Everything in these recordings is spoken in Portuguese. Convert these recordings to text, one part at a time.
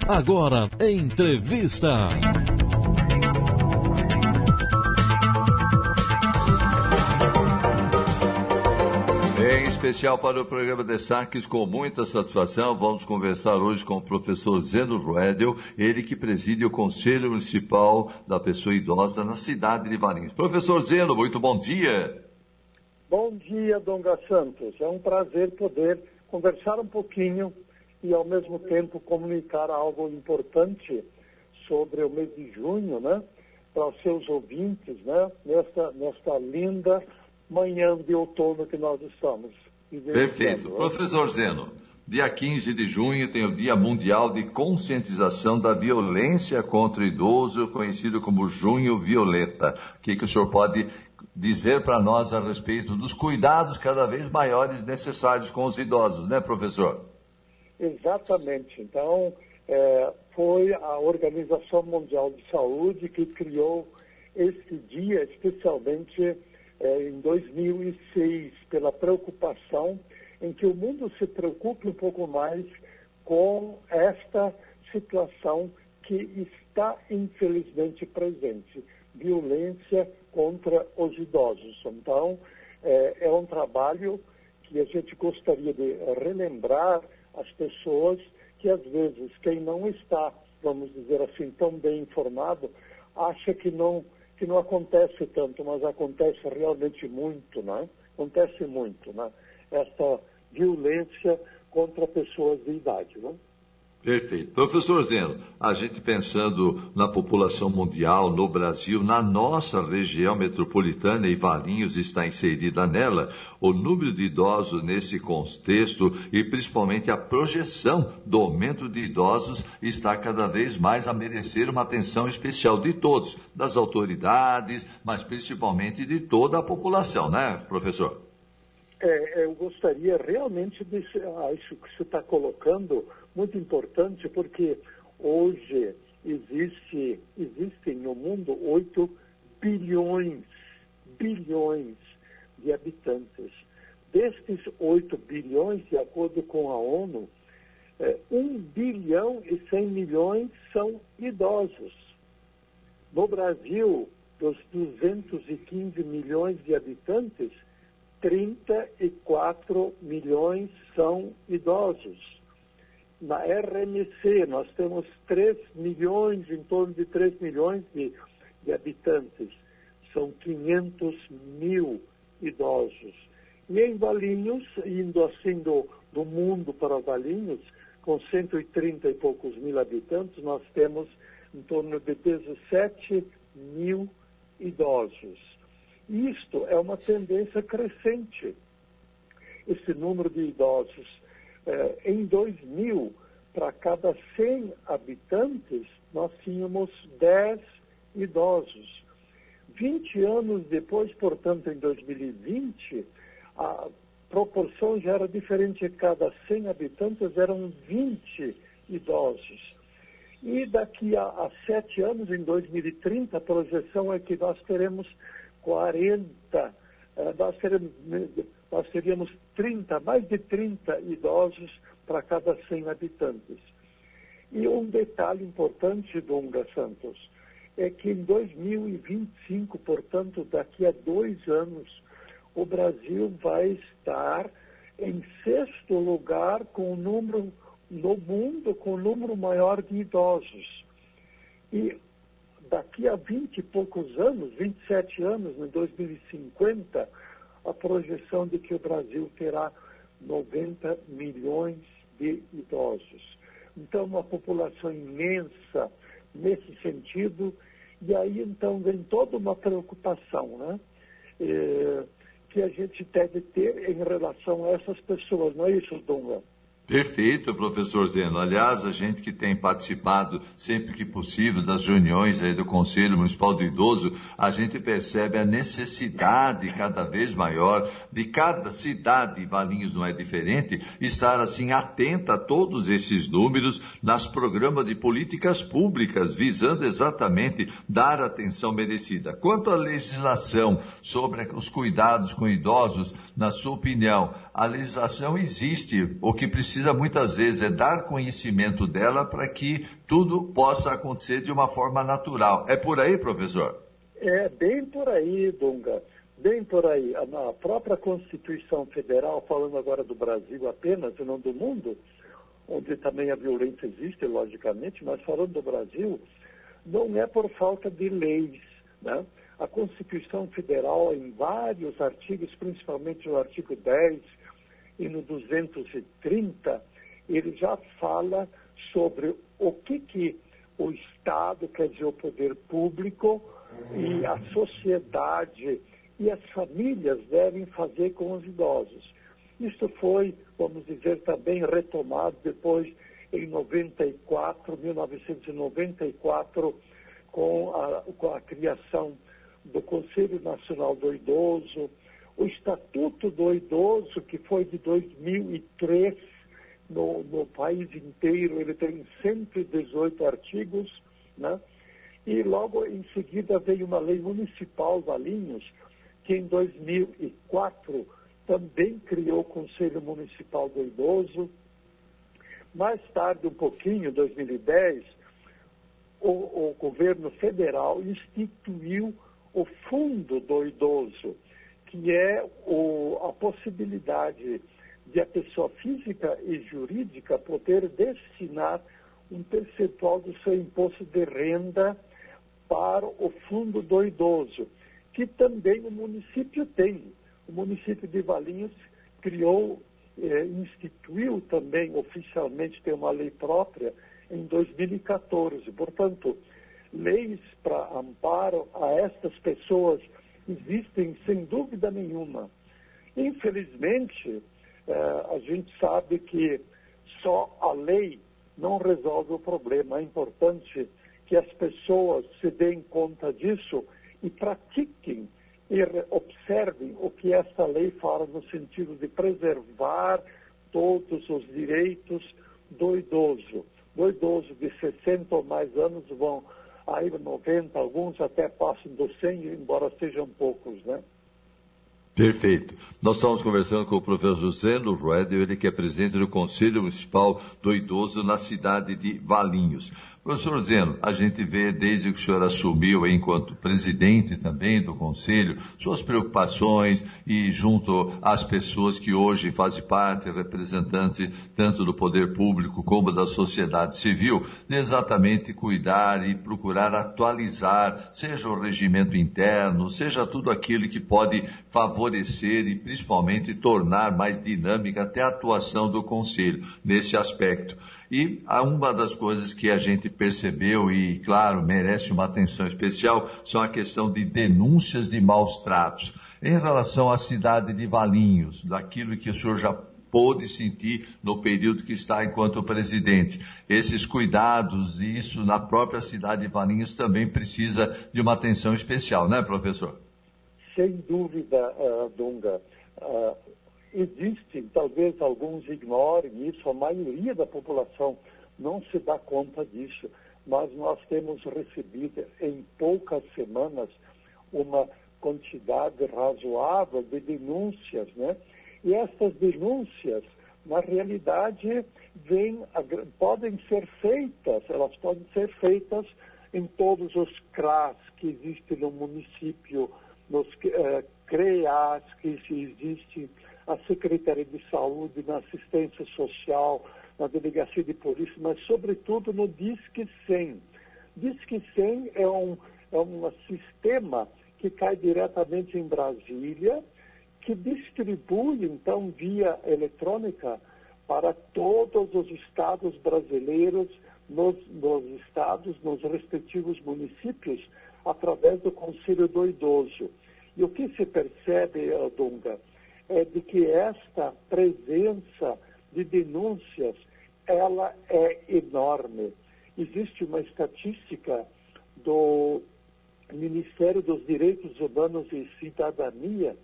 Agora, entrevista. Em especial para o programa Destaques, com muita satisfação, vamos conversar hoje com o professor Zeno Ruedel, ele que preside o Conselho Municipal da Pessoa Idosa na cidade de Valinhos. Professor Zeno, muito bom dia. Bom dia, Donga Santos. É um prazer poder conversar um pouquinho e, ao mesmo tempo, comunicar algo importante sobre o mês de junho, né, para os seus ouvintes, né, nesta linda manhã de outono que nós estamos vivendo. Perfeito. Professor Zeno, dia 15 de junho tem o Dia Mundial de Conscientização da Violência contra o Idoso, conhecido como Junho Violeta. O que o senhor pode dizer para nós a respeito dos cuidados cada vez maiores necessários com os idosos, né, professor? Exatamente. Então, foi a Organização Mundial de Saúde que criou esse dia, especialmente em 2006, pela preocupação em que o mundo se preocupe um pouco mais com esta situação que está, infelizmente, presente, violência contra os idosos. Então, é um trabalho que a gente gostaria de relembrar as pessoas que, às vezes, quem não está, vamos dizer assim, tão bem informado, acha que não acontece tanto, mas acontece realmente muito, né? Acontece muito, né? Essa violência contra pessoas de idade, né? Perfeito. Professor Zeno, a gente pensando na população mundial, no Brasil, na nossa região metropolitana, e Valinhos está inserida nela, o número de idosos nesse contexto e principalmente a projeção do aumento de idosos está cada vez mais a merecer uma atenção especial de todos, das autoridades, mas principalmente de toda a população, né, professor? Eu gostaria realmente de isso que você está colocando, muito importante, porque hoje existem no mundo 8 bilhões de habitantes. Destes 8 bilhões, de acordo com a ONU, 1 bilhão e 100 milhões são idosos. No Brasil, dos 215 milhões de habitantes, 34 milhões são idosos. Na RMC, nós temos 3 milhões, em torno de 3 milhões de habitantes. São 500 mil idosos. E em Valinhos, indo assim do mundo para Valinhos, com 130 e poucos mil habitantes, nós temos em torno de 17 mil idosos. Isto é uma tendência crescente, esse número de idosos. Em 2000, para cada 100 habitantes, nós tínhamos 10 idosos. 20 anos depois, portanto, em 2020, a proporção já era diferente. Cada 100 habitantes eram 20 idosos. E daqui a 7 anos, em 2030, a projeção é que nós teremos 40, nós teríamos 30, mais de 30 idosos para cada 100 habitantes. E um detalhe importante, Donga Santos, é que em 2025, portanto, daqui a 2 anos, o Brasil vai estar em 6º lugar com o número no mundo, com o número maior de idosos. E daqui a 20 e poucos anos, 27 anos, em 2050, a projeção de que o Brasil terá 90 milhões de idosos. Então, uma população imensa nesse sentido, e aí então vem toda uma preocupação, né? Que a gente deve ter em relação a essas pessoas, não é isso, Donga? Perfeito, professor Zeno. Aliás, a gente que tem participado sempre que possível das reuniões aí do Conselho Municipal do Idoso, a gente percebe a necessidade cada vez maior de cada cidade, Valinhos não é diferente, estar assim atenta a todos esses números nas programas de políticas públicas, visando exatamente dar a atenção merecida. Quanto à legislação sobre os cuidados com idosos, na sua opinião, a legislação existe, o que precisa precisa muitas vezes dar conhecimento dela para que tudo possa acontecer de uma forma natural. É por aí, professor? É bem por aí, Dunga, bem por aí. A própria Constituição Federal, falando agora do Brasil apenas e não do mundo, onde também a violência existe, logicamente, mas falando do Brasil, não é por falta de leis, né? A Constituição Federal, em vários artigos, principalmente no artigo 10 e no 230, ele já fala sobre o que o Estado, quer dizer, o poder público e a sociedade e as famílias devem fazer com os idosos. Isso foi, vamos dizer, também retomado depois em 1994, com a criação do Conselho Nacional do Idoso, o Estatuto do Idoso, que foi de 2003, no país inteiro, ele tem 118 artigos, né? E logo em seguida veio uma lei municipal, Valinhos, que em 2004 também criou o Conselho Municipal do Idoso. Mais tarde, um pouquinho, em 2010, o governo federal instituiu o Fundo do Idoso, que é a possibilidade de a pessoa física e jurídica poder destinar um percentual do seu imposto de renda para o Fundo do Idoso, que também o município tem. O município de Valinhos criou, instituiu também oficialmente, tem uma lei própria, em 2014. Portanto, leis para amparo a estas pessoas existem sem dúvida nenhuma. Infelizmente, a gente sabe que só a lei não resolve o problema. É importante que as pessoas se deem conta disso e pratiquem e observem o que essa lei fala no sentido de preservar todos os direitos do idoso. Do idoso de 60 ou mais anos vão aí 90, alguns até passam dos 100, embora sejam poucos, né? Perfeito. Nós estamos conversando com o professor Zeno Ruedel, ele que é presidente do Conselho Municipal do Idoso na cidade de Valinhos. Professor Zeno, a gente vê desde que o senhor assumiu enquanto presidente também do Conselho, suas preocupações e junto às pessoas que hoje fazem parte, representantes tanto do poder público como da sociedade civil, de exatamente cuidar e procurar atualizar, seja o regimento interno, seja tudo aquilo que pode favorecer e principalmente tornar mais dinâmica até a atuação do Conselho nesse aspecto. E uma das coisas que a gente percebeu e, claro, merece uma atenção especial, são a questão de denúncias de maus tratos. Em relação à cidade de Valinhos, daquilo que o senhor já pôde sentir no período que está enquanto presidente, esses cuidados e isso na própria cidade de Valinhos também precisa de uma atenção especial, né, professor? Sem dúvida, Dunga. Existem, talvez alguns ignorem isso, a maioria da população não se dá conta disso, mas nós temos recebido em poucas semanas uma quantidade razoável de denúncias, né? E essas denúncias, na realidade, podem ser feitas, elas podem ser feitas em todos os CRAS que existem no município, nos CREAS que existem, a Secretaria de Saúde, na assistência social, na delegacia de polícia, mas sobretudo no Disque 100. Disque 100 é um sistema que cai diretamente em Brasília, que distribui, então, via eletrônica para todos os estados brasileiros, nos estados, nos respectivos municípios, através do Conselho do Idoso. E o que se percebe, Dunga, é de que esta presença de denúncias, ela é enorme. Existe uma estatística do Ministério dos Direitos Humanos e Cidadania.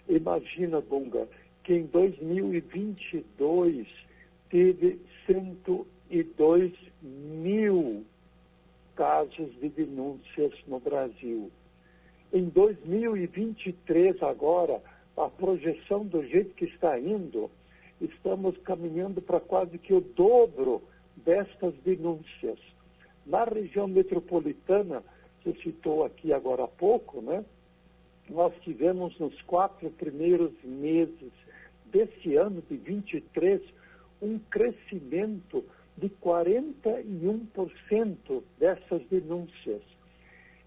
Imagina, Dunga, que em 2022 teve 102 mil casos de denúncias no Brasil. Em 2023, agora, a projeção do jeito que está indo estamos caminhando para quase que o dobro destas denúncias. Na região metropolitana, você citou aqui agora há pouco, né? Nós tivemos nos 4 primeiros meses desse ano, de 23, um crescimento de 41% dessas denúncias.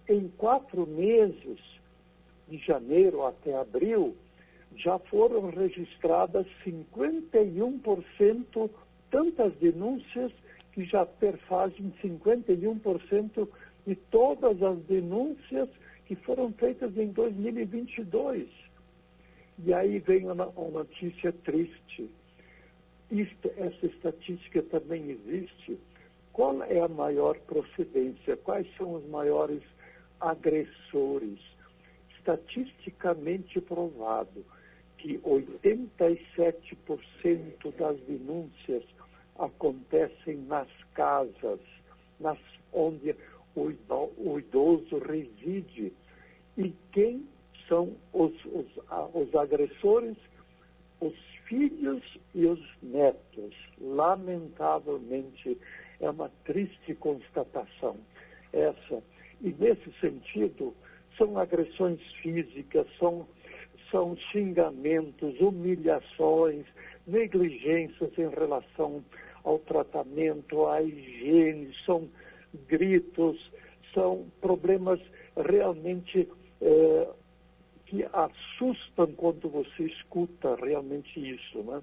Em 4 meses, de janeiro até abril, já foram registradas 51%, tantas denúncias que já perfazem 51% de todas as denúncias que foram feitas em 2022. E aí vem uma notícia triste. Essa estatística também existe. Qual é a maior procedência? Quais são os maiores agressores? Estatisticamente provado que 87% das denúncias acontecem nas casas, onde o idoso reside. E quem são os agressores? Os filhos e os netos. Lamentavelmente, é uma triste constatação essa. E nesse sentido, são agressões físicas, são xingamentos, humilhações, negligências em relação ao tratamento, à higiene, são gritos, são problemas realmente que assustam quando você escuta realmente isso, né?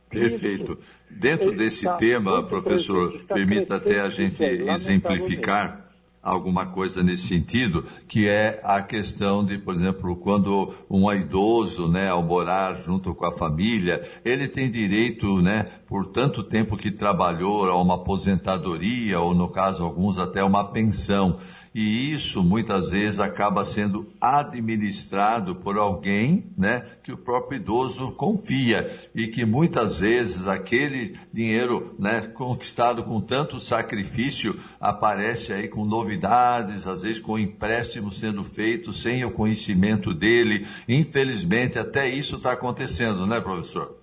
Perfeito. Dentro desse tema, professor, permita até a gente exemplificar alguma coisa nesse sentido, que é a questão de, por exemplo, quando um idoso, né, ao morar junto com a família, ele tem direito, né, por tanto tempo que trabalhou, a uma aposentadoria, ou no caso alguns até uma pensão. E isso muitas vezes acaba sendo administrado por alguém, né, que o próprio idoso confia, e que muitas vezes aquele dinheiro, né, conquistado com tanto sacrifício aparece aí com novidades, às vezes com empréstimos sendo feitos sem o conhecimento dele. Infelizmente até isso está acontecendo, né, professor?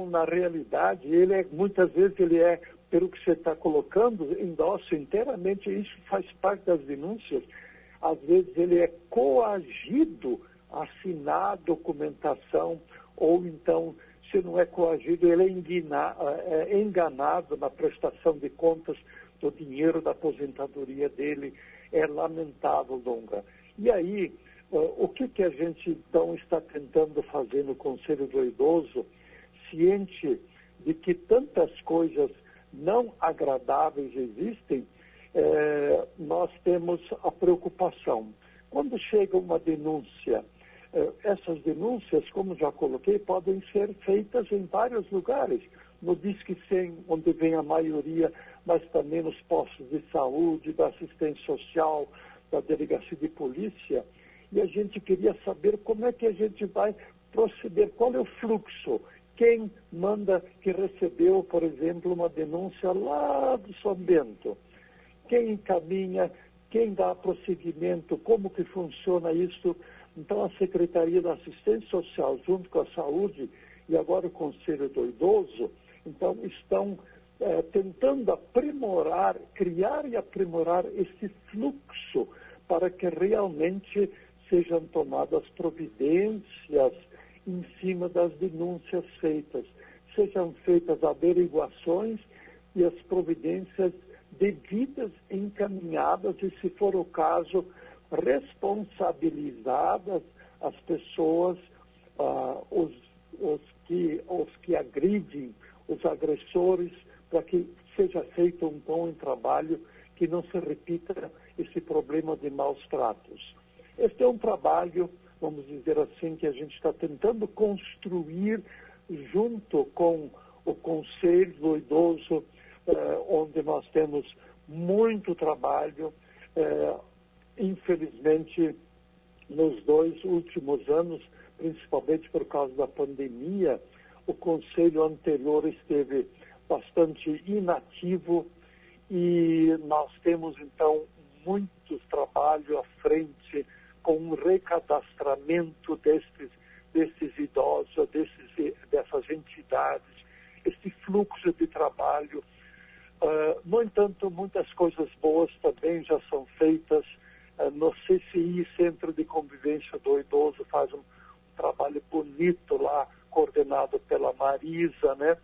Na realidade, muitas vezes ele é, pelo que você está colocando, endosso inteiramente, isso faz parte das denúncias. Às vezes ele é coagido a assinar a documentação, ou então, se não é coagido, ele é enganado na prestação de contas do dinheiro da aposentadoria dele. É lamentável, Donga. E aí, o que a gente então está tentando fazer no Conselho do Idoso, ciente de que tantas coisas não agradáveis existem, nós temos a preocupação. Quando chega uma denúncia, essas denúncias, como já coloquei, podem ser feitas em vários lugares. No Disque 100, onde vem a maioria, mas também nos postos de saúde, da assistência social, da delegacia de polícia. E a gente queria saber como é que a gente vai proceder, qual é o fluxo. Quem manda que recebeu, por exemplo, uma denúncia lá do São Bento? Quem encaminha, quem dá prosseguimento, como que funciona isso? Então, a Secretaria da Assistência Social, junto com a Saúde e agora o Conselho do Idoso, então estão tentando aprimorar, criar e aprimorar esse fluxo para que realmente sejam tomadas providências em cima das denúncias feitas. Sejam feitas averiguações e as providências devidas encaminhadas e, se for o caso, responsabilizadas as pessoas, os que agridem, os agressores, para que seja feito um bom trabalho, que não se repita esse problema de maus tratos. Este é um trabalho, vamos dizer assim, que a gente está tentando construir junto com o Conselho do Idoso, onde nós temos muito trabalho. Infelizmente, nos 2 últimos anos, principalmente por causa da pandemia, o Conselho anterior esteve bastante inativo e nós temos, então, muito trabalho à frente com um recadastramento desses idosos, dessas entidades, esse fluxo de trabalho. No entanto, muitas coisas boas também já são feitas. No CCI, Centro de Convivência do Idoso, faz um trabalho bonito lá, coordenado pela Marisa, né?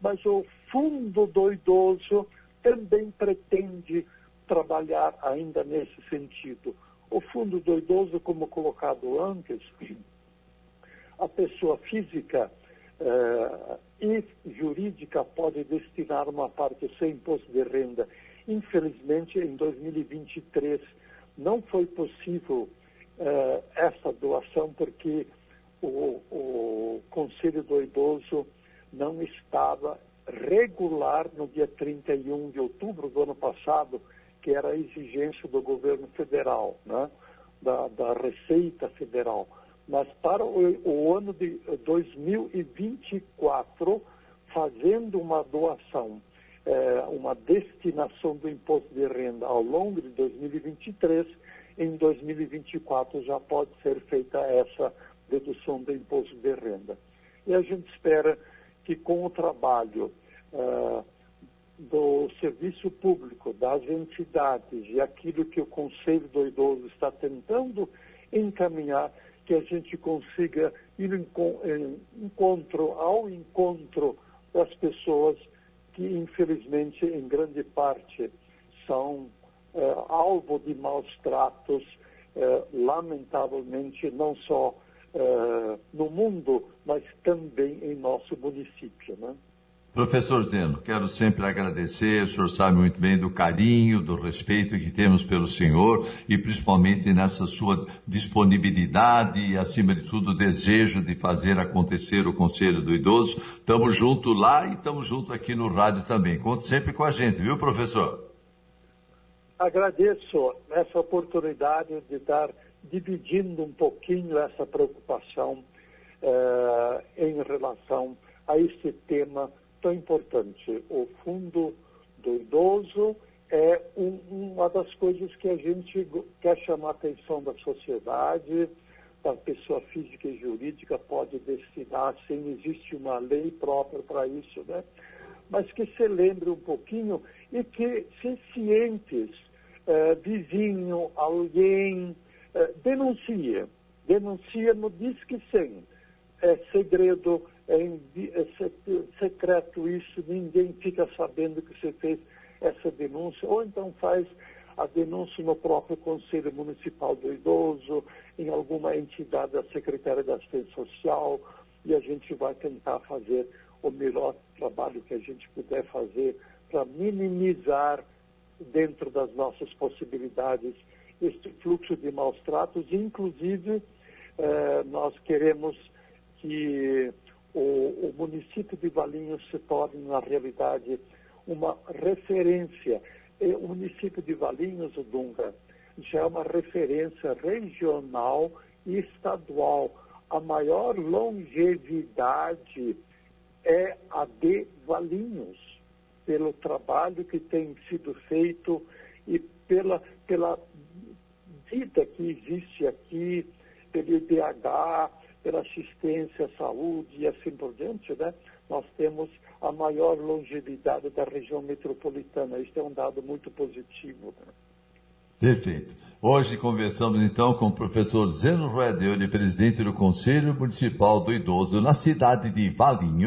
Mas o Fundo do Idoso também pretende trabalhar ainda nesse sentido. O Fundo do Idoso, como colocado antes, a pessoa física e jurídica pode destinar uma parte sem imposto de renda. Infelizmente, em 2023, não foi possível essa doação porque o Conselho do Idoso não estava regular no dia 31 de outubro do ano passado, que era a exigência do governo federal, né? da Receita Federal. Mas para o ano de 2024, fazendo uma doação, uma destinação do imposto de renda ao longo de 2023, em 2024 já pode ser feita essa dedução do imposto de renda. E a gente espera que com o trabalho do serviço público, das entidades e aquilo que o Conselho do Idoso está tentando encaminhar, que a gente consiga ir ao encontro das pessoas que, infelizmente, em grande parte, são alvo de maus tratos, lamentavelmente, não só no mundo, mas também em nosso município, né? Professor Zeno, quero sempre agradecer, o senhor sabe muito bem do carinho, do respeito que temos pelo senhor e principalmente nessa sua disponibilidade e, acima de tudo, o desejo de fazer acontecer o Conselho do Idoso. Estamos juntos lá e estamos juntos aqui no rádio também. Conte sempre com a gente, viu, professor? Agradeço essa oportunidade de estar dividindo um pouquinho essa preocupação em relação a esse tema tão importante. O Fundo do Idoso é uma das coisas que a gente quer chamar a atenção da sociedade, da pessoa física e jurídica pode destinar, sem existe uma lei própria para isso, né? Mas que se lembre um pouquinho e que se cientes, vizinho, alguém, denuncia no Disque 100. É segredo, é secreto isso, ninguém fica sabendo que você fez essa denúncia, ou então faz a denúncia no próprio Conselho Municipal do Idoso, em alguma entidade da Secretaria da Assistência Social, e a gente vai tentar fazer o melhor trabalho que a gente puder fazer para minimizar, dentro das nossas possibilidades, este fluxo de maus tratos. Inclusive, nós queremos que o município de Valinhos se torne, na realidade, uma referência. O município de Valinhos, o Dunga, já é uma referência regional e estadual. A maior longevidade é a de Valinhos, pelo trabalho que tem sido feito e pela vida que existe aqui, pelo IDH, pela assistência à saúde e assim por diante, né? Nós temos a maior longevidade da região metropolitana. Isso é um dado muito positivo, né? Perfeito. Hoje conversamos então com o professor Zeno Rueda, ele é presidente do Conselho Municipal do Idoso na cidade de Valinhos.